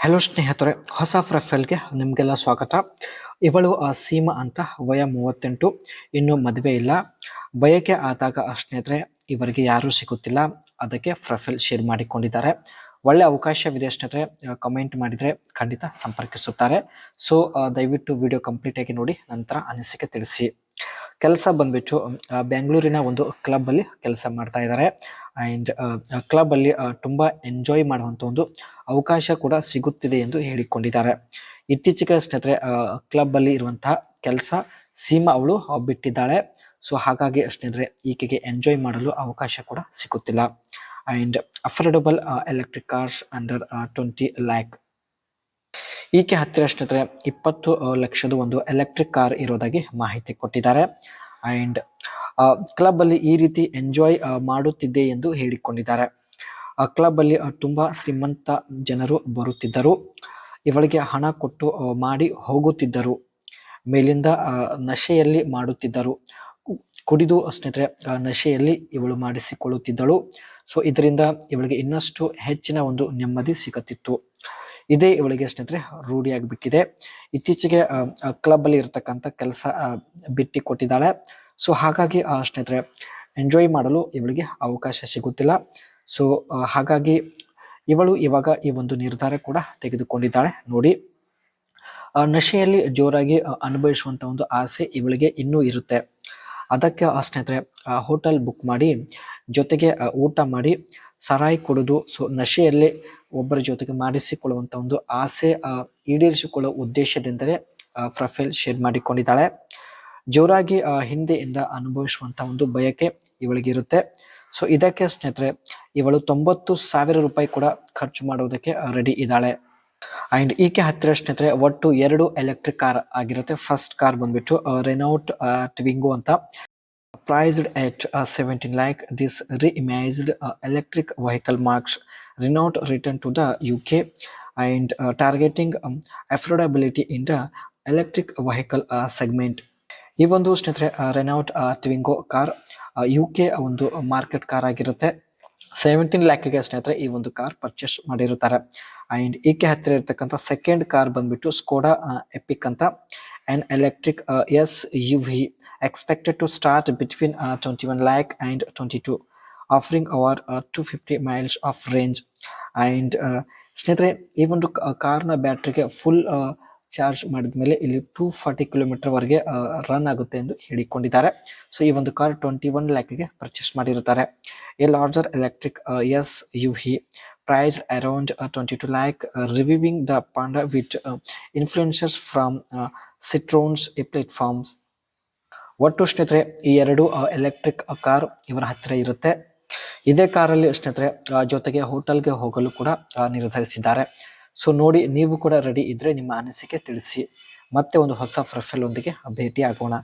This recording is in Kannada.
ಹಲೋ ಸ್ನೇಹಿತರೆ, ಹೊಸ ಪ್ರೊಫೈಲ್ಗೆ ನಿಮಗೆಲ್ಲ ಸ್ವಾಗತ. ಇವಳು ಸೀಮಾ ಅಂತ, ವಯ 38, ಇನ್ನೂ ಮದುವೆ ಇಲ್ಲ. ಬಯಕೆ ಆದಾಗ ಸ್ನೇಹಿತರೆ ಇವರಿಗೆ ಯಾರೂ ಸಿಗುತ್ತಿಲ್ಲ, ಅದಕ್ಕೆ ಪ್ರೊಫೈಲ್ ಶೇರ್ ಮಾಡಿಕೊಂಡಿದ್ದಾರೆ. ಒಳ್ಳೆ ಅವಕಾಶವಿದೆ ಸ್ನೇಹಿತರೆ, ಕಮೆಂಟ್ ಮಾಡಿದರೆ ಖಂಡಿತ ಸಂಪರ್ಕಿಸುತ್ತಾರೆ. ಸೊ ದಯವಿಟ್ಟು ವಿಡಿಯೋ ಕಂಪ್ಲೀಟ್ ಆಗಿ ನೋಡಿ, ನಂತರ ಅನಿಸಿಕೆ ತಿಳಿಸಿ. ಕೆಲಸ ಬಂದ್ಬಿಟ್ಟು ಬೆಂಗಳೂರಿನ ಒಂದು ಕ್ಲಬ್ ಅಲ್ಲಿ ಕೆಲಸ ಮಾಡ್ತಾ ಇದ್ದಾರೆ. ಅಂಡ್ ಕ್ಲಬ್ ಅಲ್ಲಿ ತುಂಬಾ ಎಂಜಾಯ್ ಮಾಡುವಂತ ಒಂದು ಅವಕಾಶ ಕೂಡ ಸಿಗುತ್ತಿದೆ ಎಂದು ಹೇಳಿಕೊಂಡಿದ್ದಾರೆ. ಇತ್ತೀಚೆಗೆ ಸ್ನೇಹಿತರೆ ಕ್ಲಬ್ ಅಲ್ಲಿ ಇರುವಂತಹ ಕೆಲಸ ಸೀಮಾ ಅವಳು ಬಿಟ್ಟಿದ್ದಾಳೆ. ಸೊ ಹಾಗಾಗಿ ಸ್ನೇಹಿತರೆ ಈಕೆಗೆ ಎಂಜಾಯ್ ಮಾಡಲು ಅವಕಾಶ ಕೂಡ ಸಿಗುತ್ತಿಲ್ಲ. And affordable electric cars under 20 lakh. ಈಕೆ ಹತ್ತಿರ ಸ್ನೇಹಿತರೆ 20 ಲಕ್ಷದ ಒಂದು ಎಲೆಕ್ಟ್ರಿಕ್ ಕಾರ್ ಇರೋದಾಗಿ ಮಾಹಿತಿ ಕೊಟ್ಟಿದ್ದಾರೆ. ಅಂಡ್ ಕ್ಲಬ್ ಅಲ್ಲಿ ಈ ರೀತಿ ಎಂಜಾಯ್ ಮಾಡುತ್ತಿದ್ದೆ ಎಂದು ಹೇಳಿಕೊಂಡಿದ್ದಾರೆ. ಕ್ಲಬ್ ಅಲ್ಲಿ ತುಂಬಾ ಶ್ರೀಮಂತ ಜನರು ಬರುತ್ತಿದ್ದರು, ಇವಳಿಗೆ ಹಣ ಕೊಟ್ಟು ಮಾಡಿ ಹೋಗುತ್ತಿದ್ದರು. ಮೇಲಿಂದ ನಶೆಯಲ್ಲಿ ಮಾಡುತ್ತಿದ್ದರು. ಕುಡಿದು ಸ್ನೇಹಿತರೆ ನಶೆಯಲ್ಲಿ ಇವಳು ಮಾಡಿಸಿಕೊಳ್ಳುತ್ತಿದ್ದಳು. ಸೊ ಇದರಿಂದ ಇವಳಿಗೆ ಇನ್ನಷ್ಟು ಹೆಚ್ಚಿನ ಒಂದು ನೆಮ್ಮದಿ ಸಿಗುತ್ತಿತ್ತು. ಇದೇ ಇವಳಿಗೆ ಸ್ನೇಹಿತರೆ ರೂಢಿಯಾಗಿ ಬಿಟ್ಟಿದೆ. ಇತ್ತೀಚೆಗೆ ಕ್ಲಬ್ ಅಲ್ಲಿ ಇರ್ತಕ್ಕಂಥ ಕೆಲಸ ಬಿಟ್ಟು ಕೊಟ್ಟಿದ್ದಾಳೆ. ಸೊ ಹಾಗಾಗಿ ಸ್ನೇಹಿತರೆ ಎಂಜಾಯ್ ಮಾಡಲು ಇವಳಿಗೆ ಅವಕಾಶ ಸಿಗುತ್ತಿಲ್ಲ. ಸೊ ಹಾಗಾಗಿ ಇವಳು ಇವಾಗ ಈ ಒಂದು ನಿರ್ಧಾರ ಕೂಡ ತೆಗೆದುಕೊಂಡಿದ್ದಾಳೆ. ನೋಡಿ, ನಶೆಯಲ್ಲಿ ಜೋರಾಗಿ ಅನುಭವಿಸುವಂತ ಒಂದು ಆಸೆ ಇವಳಿಗೆ ಇನ್ನೂ ಇರುತ್ತೆ. ಅದಕ್ಕೆ ಸ್ನೇಹಿತರೆ ಹೋಟೆಲ್ ಬುಕ್ ಮಾಡಿ, ಜೊತೆಗೆ ಊಟ ಮಾಡಿ, ಸರಾಯಿ ಕುಡಿದು, ಸೊ ನಶೆಯಲ್ಲೇ ಒಬ್ಬರ ಜೊತೆಗೆ ಮಾಡಿಸಿಕೊಳ್ಳುವಂತ ಒಂದು ಆಸೆ ಈಡೇರಿಸಿಕೊಳ್ಳುವ ಉದ್ದೇಶದಿಂದಲೇ ಪ್ರೊಫೈಲ್ ಶೇರ್ ಮಾಡಿಕೊಂಡಿದ್ದಾಳೆ. ಜೋರಾಗಿ ಹಿಂದೆಯಿಂದ ಅನುಭವಿಸುವಂತ ಒಂದು ಬಯಕೆ ಇವಳಿಗೆ ಇರುತ್ತೆ. ಸೊ ಇದಕ್ಕೆ ಸ್ನೇಹಿತರೆ ಇವಳು 90,000 ರೂಪಾಯಿ ಕೂಡ ಖರ್ಚು ಮಾಡುವುದಕ್ಕೆ ರೆಡಿ ಇದ್ದಾಳೆ. ಅಂಡ್ ಈಕೆ ಹತ್ತಿರ ಸ್ನೇಹಿತರೆ ಒಟ್ಟು 2 ಎಲೆಕ್ಟ್ರಿಕ್ ಕಾರ್ ಆಗಿರುತ್ತೆ. ಫಸ್ಟ್ ಕಾರ್ ಬಂದ್ಬಿಟ್ಟು ರೆನಾಲ್ಟ್ ಟ್ವಿಂಗೋ ಅಂತ, priced at 17 lakh. This reimagined electric vehicle marks Renault return to the UK and targeting affordability in the electric vehicle segment. ಈ ಒಂದು ಸ್ನೇಹಿತರೆ ರೆನಾಲ್ಟ್ ಟ್ವಿಂಗೋ ಕಾರ್ UK ಒಂದು ಮಾರ್ಕೆಟ್ ಕಾರ್ ಆಗಿರುತ್ತೆ. 17 ಲ್ಯಾಕ್ಗೆ ಸ್ನೇಹಿತರೆ ಈ ಒಂದು ಕಾರ್ ಪರ್ಚೇಸ್ ಮಾಡಿರುತ್ತಾರೆ. ಅಂಡ್ ಈಕೆ ಹತ್ತಿರ ಇರ್ತಕ್ಕಂಥ ಸೆಕೆಂಡ್ ಕಾರ್ ಬಂದ್ಬಿಟ್ಟು ಸ್ಕೋಡಾ ಎಪಿಕ್ ಅಂತ, an electric SUV expected to start between 21 lakh and 22, offering over 250 miles of range. And ಸ್ನೇಹಿತರೆ ಈ ಒಂದು ಕಾರ್ನ ಬ್ಯಾಟ್ರಿಗೆ ಫುಲ್ ಚಾರ್ಜ್ ಮಾಡಿದ ಮೇಲೆ ಇಲ್ಲಿ 240 ಕಿಲೋಮೀಟರ್ ವರೆಗೆ ರನ್ ಆಗುತ್ತೆ ಎಂದು ಹೇಳಿಕೊಂಡಿದ್ದಾರೆ. ಸೊ ಈ ಒಂದು ಕಾರ್ 21 ಲ್ಯಾಕ್ಗೆ ಪರ್ಚೇಸ್ ಮಾಡಿರುತ್ತಾರೆ. A larger electric SUV priced around 22 lakh, reviewing the Panda with influencers from Citroen's platforms. ಒಟ್ಟು ಸ್ನೇಹಿತರೆ ಈ 2 ಎಲೆಕ್ಟ್ರಿಕ್ ಕಾರ್ ಇವರ ಹತ್ತಿರ ಇರುತ್ತೆ. ಇದೇ ಕಾರಲ್ಲಿ ಸ್ನೇಹಿತರೆ ಜೊತೆಗೆ ಹೋಟೆಲ್ಗೆ ಹೋಗಲು ಕೂಡ ನಿರ್ಧರಿಸಿದ್ದಾರೆ. ಸೊ ನೋಡಿ, ನೀವು ಕೂಡ ರೆಡಿ ಇದ್ರೆ ನಿಮ್ಮ ಅನಿಸಿಕೆ ತಿಳಿಸಿ. ಮತ್ತೆ ಒಂದು ಹೊಸ ಪ್ರೊಫೈಲ್ ಒಂದಿಗೆ ಭೇಟಿ ಆಗೋಣ.